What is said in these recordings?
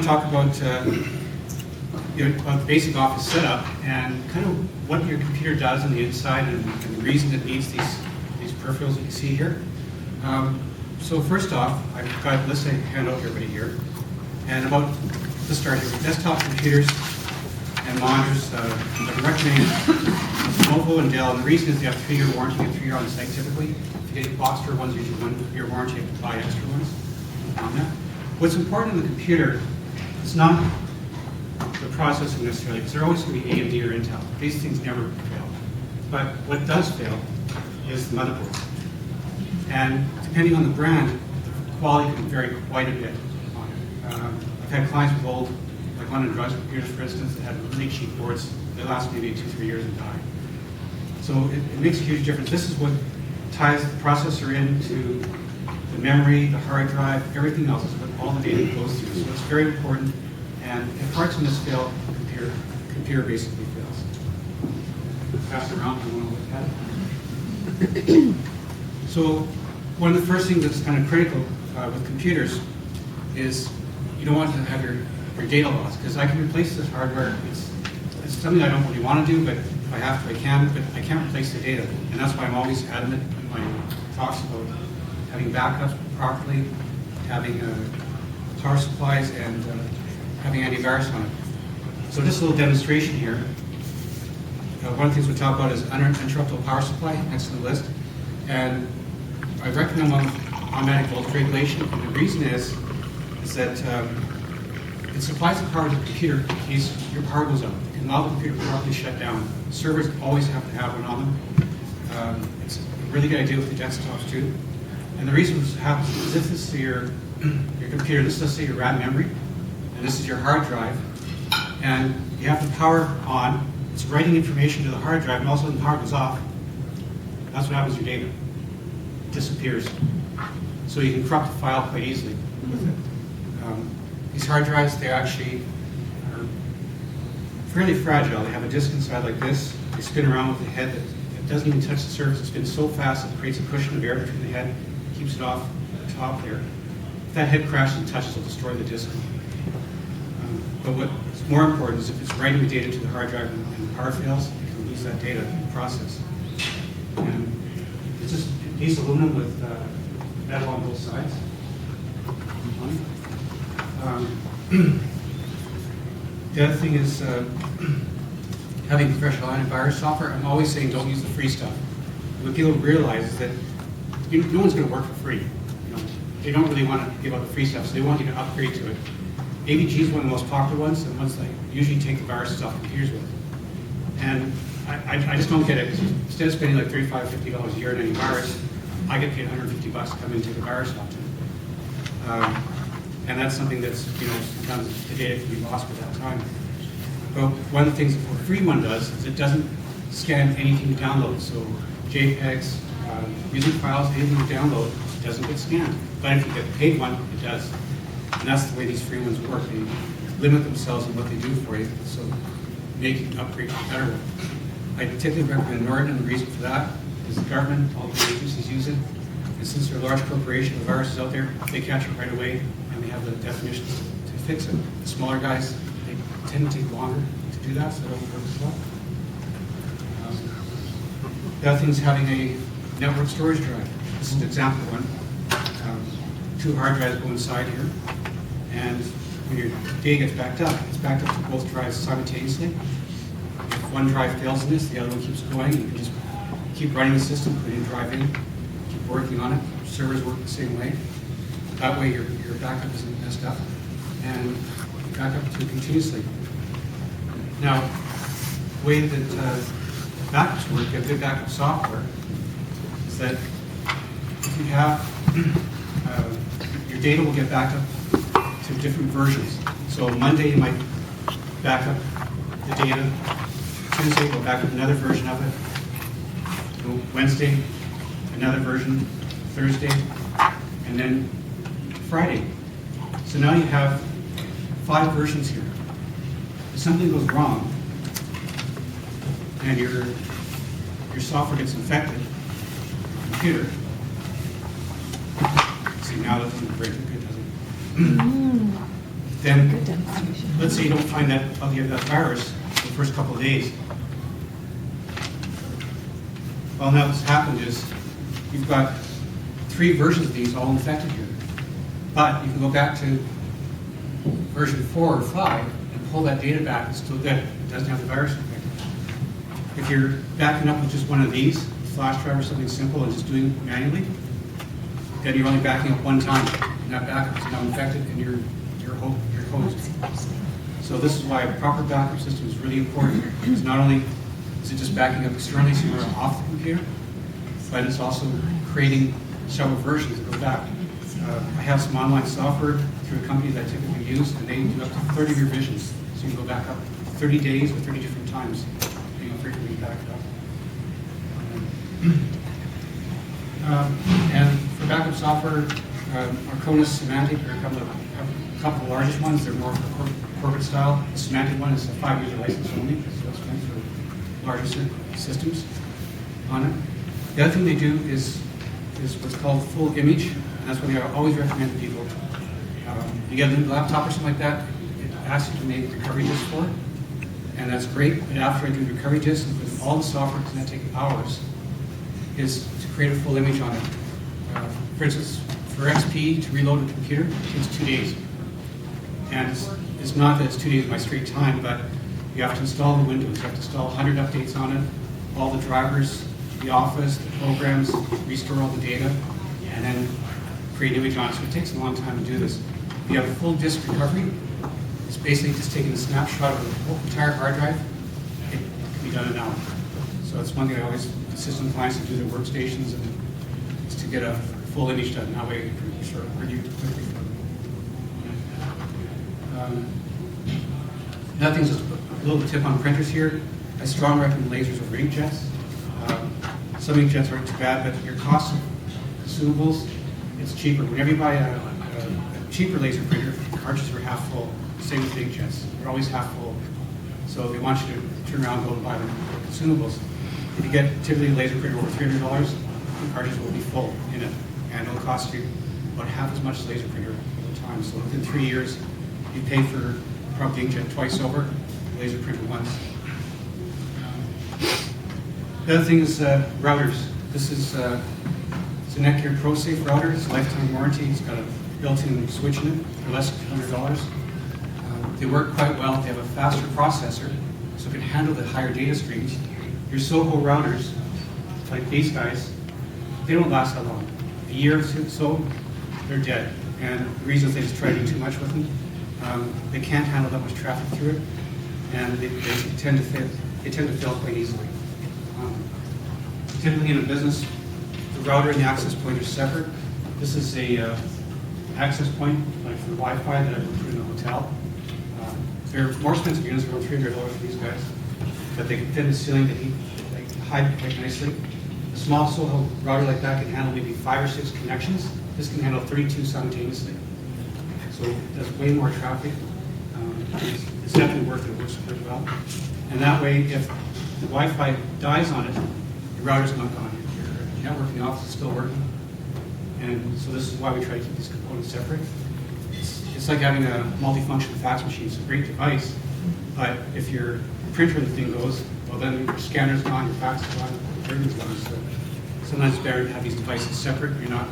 want to talk about about the basic office setup and kind of what your computer does on the inside and the reason it needs these peripherals that you see here. So first off, I've got a list I hand out to everybody here. And let's start here with desktop computers and monitors. I recommend Lenovo and Dell, and the reason is they have 3-year warranty and 3-year on site typically. If you get box store ones, usually 1-year warranty, you have to buy extra ones on that. What's important in the computer is not the processing necessarily, because they're always going to be AMD or Intel. These things never fail. But what does fail is the motherboard. And depending on the brand, the quality can vary quite a bit on it. I've had clients with old, like London Drugs computers, for instance, that had really cheap boards. They last maybe 2-3 years and die. So it makes a huge difference. This is what ties the processor into the memory, the hard drive, everything else is what all the data goes through. So it's very important. And if parts in this fail, the computer basically fails. Pass it around if you want to look at it. So one of the first things that's kind of critical with computers is you don't want to have your data lost, because I can replace this hardware. It's something I don't really want to do, but if I have to, I can, but I can't replace the data. And that's why I'm always adamant in my talks about having backups properly, having power supplies, and having antivirus on it. So just a little demonstration here. One of the things we talk about is uninterruptible power supply, next to the list. And I recommend automatic voltage regulation, and the reason is that it supplies the power to the computer in case your power goes out. It can allow the computer to properly shut down. Servers always have to have one on them. It's a really good idea with the desktops too. And the reason this happens is if this is your computer, this is, let's say, your RAM memory, and this is your hard drive, and you have the power on, it's writing information to the hard drive, and also when the power goes off, that's what happens to your data. It disappears. So you can corrupt the file quite easily with it. These hard drives, they actually are fairly fragile. They have a disk inside like this. They spin around with the head that doesn't even touch the surface. It spins so fast it creates a cushion of air between the head, keeps it off the top there. If that head crashes and touches, it'll destroy the disk. But what's more important is if it's writing the data to the hard drive and the power fails, it can lose that data in the process. And it's just a piece of aluminum with metal on both sides. The other thing is having professional antivirus software. I'm always saying don't use the free stuff. What people realize is that no one's going to work for free. They don't really want to give out the free stuff, so they want you to upgrade to it. AVG is one of the most popular ones, and ones that usually take the viruses off computers with. And I just don't get it, because instead of spending like $35, $50 a year on any virus, I get paid $150 to come in and take the virus off to it. And that's something that's, sometimes the data can be lost at that time. But one of the things that the free one does is it doesn't scan anything you download. So JPEGs, music files, anything you download doesn't get scanned. But if you get the paid one, it does. And that's the way these free ones work. They limit themselves in what they do for you, so make you upgrade to a better one. I particularly recommend Norton, and the reason for that is the government, all the agencies use it. And since they're a large corporation, the virus is out there, they catch it right away, and they have the definitions to fix it. The smaller guys, they tend to take longer to do that, so it doesn't work as well. The other thing is having a network storage drive. This is an example one. 2 hard drives go inside here, and when your data gets backed up, it's backed up to both drives simultaneously. If one drive fails in this, the other one keeps going. You can just keep running the system, put in drive in, keep working on it. Servers work the same way. That way your backup isn't messed up, and you back up to it continuously. Now, the way that backups work, you have good backup software, is that if you have your data will get backed up to different versions. So Monday you might back up the data. Tuesday we'll back up another version of it. So Wednesday, another version. Thursday, and then Friday. So now you have 5 versions here. If something goes wrong and your software gets infected, your computer. See, now that doesn't break good, does it? then let's say you don't find that virus in the first couple of days. Well, now what's happened is you've got 3 versions of these all infected here. But you can go back to version 4 or 5 and pull that data back. It's still good. It doesn't have the virus infected. If you're backing up with just one of these, flash drive or something simple, and just doing it manually, then you're only backing up one time. And that backup is now infected and you're hosed. So this is why a proper backup system is really important. It's not only is it just backing up externally so you're off the computer, but it's also creating several versions that go back. I have some online software through a company that I typically use, and they do up to 30 revisions. So you can go back up 30 days or 30 different times, depending on how frequently you back it up. And for backup software, Arconis, Semantic are a couple of the largest ones. They're more corporate style. The Semantic one is a 5-user license only, so that's meant for larger systems on it. The other thing they do is what's called full image, and that's what I always recommend to people. You get a new laptop or something like that, it asks you to make recovery disks for it, and that's great. But after I do the recovery disk with all the software, it's going to take hours, is to create a full image on it. For instance, for XP to reload a computer, it takes 2 days. And it's not that it's 2 days of my straight time, but you have to install the Windows, you have to install 100 updates on it, all the drivers, the Office, the programs, restore all the data, and then create an image on it. So it takes a long time to do this. If you have a full disk recovery, it's basically just taking a snapshot of the whole entire hard drive. It can be done in an hour. So that's one thing I always insist on clients to do their workstations, and is to get a full image done. That way you can sort of review quickly. Another thing is just a little tip on printers here. I strongly recommend lasers over inkjets. Some inkjets aren't too bad, but your cost of consumables, it's cheaper. Whenever you buy a cheaper laser printer, cartridges are half full. Same with inkjets. They're always half full. So they want you to turn around and go and buy the consumables. If you get typically a laser printer over $300, the cartridge will be full in it. And it'll cost you about half as much as laser printer at the time. So within 3 years, you pay for probably inkjet twice over, laser printer once. The other thing is routers. This is it's a Netgear ProSafe router. It's a lifetime warranty. It's got a built-in switch in it for less than $100. They work quite well. They have a faster processor, so it can handle the higher data streams. Your Soho routers, like these guys, they don't last that long. A year or so, they're dead. And the reason is they just try to do too much with them. They can't handle that much traffic through it, and they tend to fail. They tend to fail quite easily. Typically in a business, the router and the access point are separate. This is a access point, like for Wi-Fi that I would put in a hotel. They're more expensive units, around $300 for these guys, but they can fit in the ceiling to hide quite nicely. A small Soho router like that can handle maybe 5 or 6 connections. This can handle 32 simultaneously. So that's way more traffic. It's definitely worth it. It works pretty well. And that way, if the Wi-Fi dies on it, the router's not gone. Your network in the office is still working. And so this is why we try to keep these components separate. It's like having a multifunction fax machine. It's a great device, but if your printer and the thing goes, well then your scanner's gone, your fax is gone, everything's gone. So sometimes it's better to have these devices separate. You're not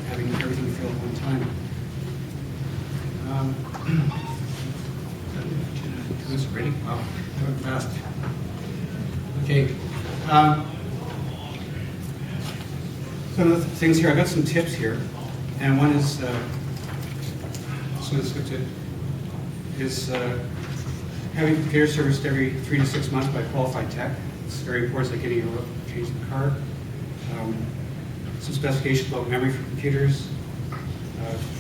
having everything filled at one time. This is ready? Wow, that went fast. Okay. Some of the things here, I got some tips here, and one is, having computer serviced every 3 to 6 months by qualified tech. It's very important, like getting your oil, changing the card. Some specifications about memory for computers.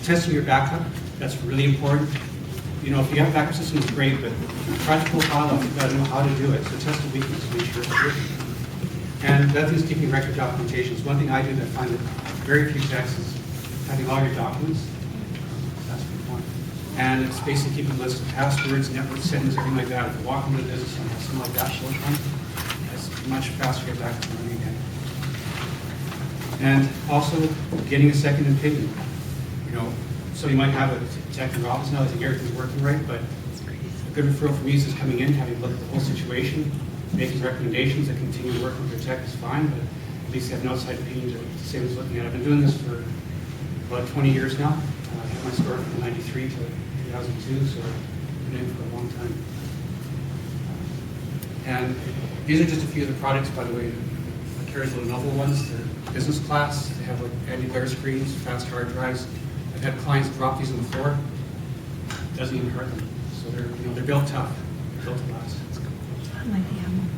Testing your backup, that's really important. You know, if you have a backup system, it's great, but practical file, you've got to know how to do it. So test the weakness to make sure it's working. And that is keeping record documentation. It's one thing I do that I find that very few techs is having all your documents. That's the point. And it's basically keeping a list of passwords, network settings, everything like that. If you walk into the business and have something like that short time, it's much faster to get back to running again. And also getting a second opinion. You know, So you might have a tech in your office now, I think everything's working right, but a good referral for me is just coming in, having looked at the whole situation, making recommendations that continue working with your tech is fine, but at least have an outside opinion to same as looking at it. I've been doing this for about 20 years now. I had my store from 93 to 2002, so I've been in for a long time. And these are just a few of the products, by the way. I carry the Lenovo ones. They're business class. They have like antivirus screens, fast hard drives. I've had clients drop these on the floor. It doesn't even hurt them. So they're built tough. They're built to last. I like the ammo.